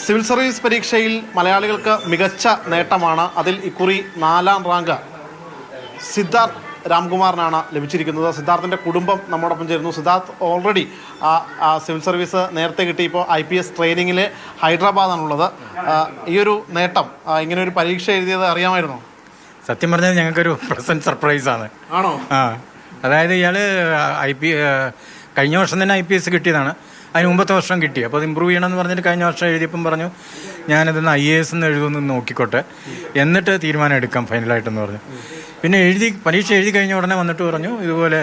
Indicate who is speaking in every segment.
Speaker 1: Civil service പരീക്ഷയിൽ മലയാളികൾക്ക് മികച്ച നേട്ടമാണ്. അതിൽ ഇക്കുറി 4ാം റാങ്ക് സിദ്ധാർത്ഥ് രാംകുമാറിനാണ് ലഭിച്ചിരിക്കുന്നത്. സിദ്ധാർത്ഥിൻ്റെ കുടുംബം നമ്മോടൊപ്പം ചേരുന്നു. സിദ്ധാർത്ഥ് ഓൾറെഡി സിവിൽ സർവീസ് നേരത്തെ കിട്ടി, ഇപ്പോൾ IPS ട്രെയിനിങ്ങിൽ ഹൈദരാബാദാണുള്ളത്. ഈ ഒരു നേട്ടം, ഇങ്ങനെ ഒരു പരീക്ഷ എഴുതിയത് അറിയാമായിരുന്നോ?
Speaker 2: സത്യം പറഞ്ഞാൽ ഞങ്ങൾക്കൊരു പ്രസൻറ്റ് സർപ്രൈസാണ്.
Speaker 1: ആണോ?
Speaker 2: അതായത് ഇയാൾ കഴിഞ്ഞ വർഷം തന്നെ IPS കിട്ടിയതാണ്. അതിന് മുമ്പത്തെ വർഷം കിട്ടി. അപ്പോൾ അത് ഇമ്പ്രൂവ് ചെയ്യണമെന്ന് പറഞ്ഞിട്ട് കഴിഞ്ഞ വർഷം എഴുതിയപ്പം പറഞ്ഞു ഞാനതൊന്ന് IAS എന്ന് എഴുതുമെന്ന് നോക്കിക്കോട്ടെ, എന്നിട്ട് തീരുമാനം എടുക്കാം ഫൈനലായിട്ടെന്ന് പറഞ്ഞു. പിന്നെ പരീക്ഷ എഴുതി കഴിഞ്ഞ ഉടനെ വന്നിട്ട് പറഞ്ഞു ഇതുപോലെ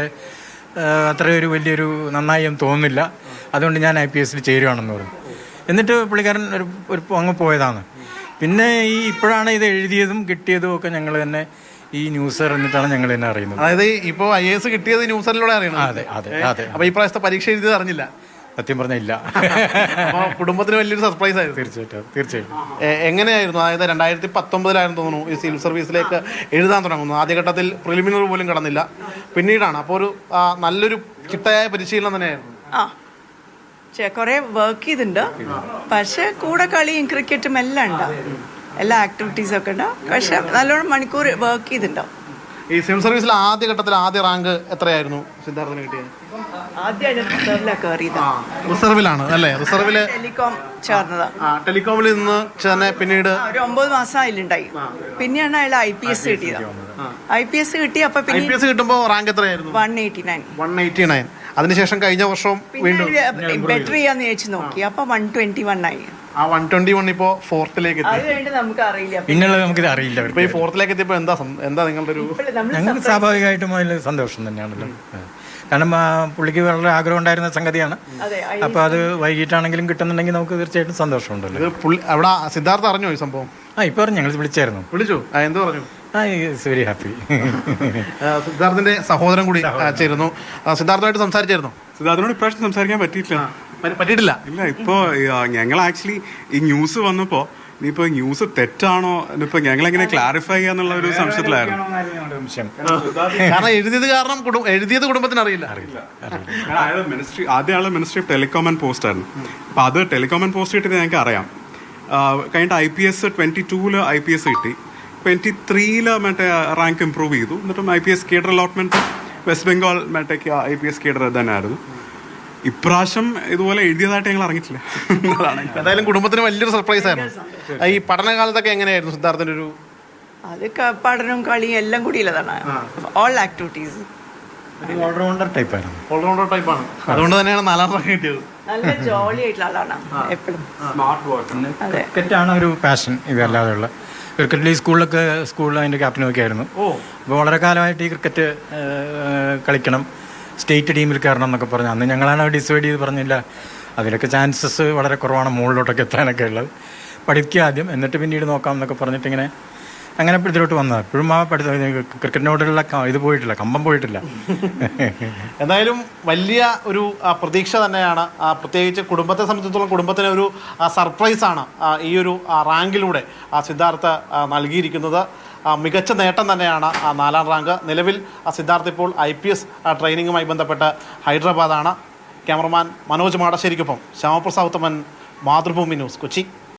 Speaker 2: അത്രയൊരു വലിയൊരു നന്നായി തോന്നുന്നില്ല, അതുകൊണ്ട് ഞാൻ IPSൽ ചേരുവാണെന്ന് പറഞ്ഞു. എന്നിട്ട് പുള്ളിക്കാരൻ ഒരു അങ്ങ് പോയതാണ്. പിന്നെ ഇപ്പോഴാണ് ഇത് എഴുതിയതും കിട്ടിയതും ഒക്കെ ഞങ്ങൾ തന്നെ ഈ ന്യൂസ് അറിഞ്ഞിട്ടാണ് ഞങ്ങൾ തന്നെ അറിയുന്നത്.
Speaker 1: അതായത് ഇപ്പോൾ IAS കിട്ടിയത് ന്യൂസിലൂടെ അറിയണം.
Speaker 2: അതെ അതെ അതെ.
Speaker 1: അപ്പോൾ ഈ പ്രാവശ്യത്തെ പരീക്ഷ എഴുതിയത് അറിഞ്ഞില്ല?
Speaker 2: സത്യം പറഞ്ഞാൽ ഇല്ല.
Speaker 1: അപ്പോൾ കുടുംബത്തിന് വലിയൊരു സർപ്രൈസ് ആയിരുന്നു.
Speaker 2: തീർച്ചയായിട്ടും.
Speaker 1: എങ്ങനെയായിരുന്നു? അതായത് 2019 തോന്നുന്നു ഈ സിവിൽ സർവീസിലേക്ക് എഴുതാൻ തുടങ്ങുന്നു. ആദ്യഘട്ടത്തിൽ പ്രിലിമിനറി പോലും കടന്നില്ല, പിന്നീടാണ്. അപ്പോൾ ഒരു നല്ലൊരു ചിട്ടയായ പരിശീലനം തന്നെയായിരുന്നു.
Speaker 3: കുറേ വർക്ക് ചെയ്തിട്ടുണ്ട്, പക്ഷെ കൂടെ കളിയും ക്രിക്കറ്റും എല്ലാം ഉണ്ടാവും, എല്ലാ ആക്ടിവിറ്റീസൊക്കെ ഉണ്ടാവും. പക്ഷെ നല്ലോണം മണിക്കൂർ വർക്ക് ചെയ്തിട്ടുണ്ടാവും.
Speaker 1: ഈ സിവിൽ സർവീസിൽ ആദ്യഘട്ടത്തിൽ ആദ്യ റാങ്ക് എത്രയായിരുന്നു സിദ്ധാർത്ഥിന് കിട്ടിയത്? റിസർവിലാണ് അല്ലേ? റിസർവില്
Speaker 3: ടെലികോം ചേർന്നതാ.
Speaker 1: ടെലികോമിൽ നിന്ന് തന്നെ പിന്നീട്
Speaker 3: ഒരു 9 മാസം അതിലുണ്ടായി. പിന്നെയാണ് അയാൾ IPS കിട്ടിയത്. IPS കിട്ടി. അപ്പൊ
Speaker 1: IPS കിട്ടുമ്പോൾ റാങ്ക് എത്രയായിരുന്നു?
Speaker 3: 189.
Speaker 1: അതിനുശേഷം കഴിഞ്ഞ വർഷവും വീണ്ടും
Speaker 3: ബെറ്റർ ചെയ്യാന്ന് ചോദിച്ചു നോക്കി. അപ്പൊ 121 ആയി.
Speaker 1: ആ 121 ഇപ്പോ 4th
Speaker 3: അത് കഴിഞ്ഞിട്ട് നമുക്ക് അറിയില്ല.
Speaker 2: പിന്നുള്ളത് നമുക്കിത് അറിയില്ല.
Speaker 1: ഇപ്പൊ ഈ 4th എത്തിയപ്പോ എന്താ നിങ്ങളുടെ ഒരു?
Speaker 2: ഞങ്ങൾക്ക് സ്വാഭാവികമായിട്ടും അതിൽ സന്തോഷം തന്നെയാണല്ലോ. കാരണം പുള്ളിക്ക് വളരെ ആഗ്രഹം ഉണ്ടായിരുന്ന സംഗതിയാണ്. അപ്പോൾ അത് വൈകിട്ടാണെങ്കിലും കിട്ടുന്നുണ്ടെങ്കിൽ നമുക്ക് തീർച്ചയായിട്ടും സന്തോഷമുണ്ടല്ലോ.
Speaker 1: അവിടെ സിദ്ധാർത്ഥ അറിഞ്ഞോ ഈ സംഭവം?
Speaker 2: ഇപ്പൊ പറഞ്ഞു, ഞങ്ങൾ വിളിച്ചു.
Speaker 1: എന്ത് പറഞ്ഞു?
Speaker 2: Very happy.
Speaker 1: സിദ്ധാർത്ഥിന്റെ സഹോദരൻ കൂടി ചേരുന്നു. സിദ്ധാർത്ഥമായിട്ട് സംസാരിച്ചായിരുന്നു?
Speaker 4: സിദ്ധാർത്ഥനോട് ഇപ്രാവശ്യം സംസാരിക്കാൻ
Speaker 1: പറ്റിയിട്ടില്ല.
Speaker 4: ഇല്ല, ഇപ്പോ ഞങ്ങൾ ആക്ച്വലി ഈ ന്യൂസ് വന്നപ്പോ ഇനിയിപ്പോ ന്യൂസ് തെറ്റാണോ ഇനിയിപ്പോ ഞങ്ങളെങ്ങനെ ക്ലാരിഫൈ ചെയ്യാന്നുള്ള ഒരു സംശയത്തിലായിരുന്നു.
Speaker 1: കാരണം എഴുതിയത് കുടുംബത്തിന് അറിയില്ല.
Speaker 4: ആദ്യം ആള് ministry of telecom and post ആയിരുന്നു. അപ്പൊ അത് ടെലികോം ആൻഡ് പോസ്റ്റ് കിട്ടിയത് ഞങ്ങൾക്ക് അറിയാം. കഴിഞ്ഞിട്ട് IPS 22 IPS കിട്ടി. 23 മറ്റേ റാങ്ക് ഇംപ്രൂവ് ചെയ്തു. എന്നിട്ടും IPS cadre allotment west Bengal മറ്റേ IPS കേഡർ തന്നെ ആയിരുന്നു. ഇപ്രാവശ്യം ഇതുപോലെ എഴുതിയതായിട്ട് ഞങ്ങൾ അറിഞ്ഞിട്ടില്ല.
Speaker 1: എന്തായാലും കുടുംബത്തിന് വലിയൊരു സർപ്രൈസ് ആയിരുന്നു. ഈ പഠനകാലത്തൊക്കെ എങ്ങനെയായിരുന്നു സിദ്ധാർത്ഥിന്റെ ഒരു?
Speaker 3: അത് പഠനവും കളിയും എല്ലാം കൂടിയുള്ളതാണ്. All activities.
Speaker 2: ഓൾറൗണ്ടർ
Speaker 1: ടൈപ്പാണ്. അതുകൊണ്ട് തന്നെയാണ് 4ാം റാങ്ക് കിട്ടിയത്.
Speaker 3: നല്ല ജോളി ആയിട്ടുള്ള ആളാണ് എപ്പോഴും.
Speaker 2: ക്രിക്കറ്റാണ് ഒരു പാഷൻ. ഇതല്ലാതെയുള്ള ക്രിക്കറ്റിൽ സ്കൂളിൽ അതിൻ്റെ ക്യാപ്റ്റനൊക്കെ ആയിരുന്നു. അപ്പോൾ വളരെ കാലമായിട്ട് ഈ ക്രിക്കറ്റ് കളിക്കണം, സ്റ്റേറ്റ് ടീമിൽ കയറണം എന്നൊക്കെ പറഞ്ഞു. അന്ന് ഞങ്ങളാണ് ഡിസൈഡ് ചെയ്ത് പറഞ്ഞില്ല, അതിലൊക്കെ ചാൻസസ് വളരെ കുറവാണ് മുകളിലോട്ടൊക്കെ എത്താനൊക്കെ ഉള്ളത്. പഠിക്കുക ആദ്യം, എന്നിട്ട് പിന്നീട് നോക്കാം എന്നൊക്കെ പറഞ്ഞിട്ട് അങ്ങനെ ഇതിലോട്ട് വന്നത്. ഇപ്പോഴും ക്രിക്കറ്റിനോടുള്ള ഇത് പോയിട്ടില്ല, കമ്പം പോയിട്ടില്ല.
Speaker 1: എന്തായാലും വലിയ ഒരു പ്രതീക്ഷ തന്നെയാണ്. പ്രത്യേകിച്ച് കുടുംബത്തെ സംബന്ധിച്ചിടത്തോളം കുടുംബത്തിന് ഒരു സർപ്രൈസാണ് ഈ ഒരു റാങ്കിലൂടെ സിദ്ധാർത്ഥ നൽകിയിരിക്കുന്നത്. മികച്ച നേട്ടം തന്നെയാണ് 4ാം റാങ്ക്. നിലവിൽ സിദ്ധാർത്ഥ് ഇപ്പോൾ IPS ട്രെയിനിങ്ങുമായി ബന്ധപ്പെട്ട് ഹൈദരാബാദാണ്. ക്യാമറമാൻ മനോജ് മാടശ്ശേരിക്കൊപ്പം ശ്യാമപ്രസാദ് ഉത്തമൻ, മാതൃഭൂമി ന്യൂസ്, കൊച്ചി.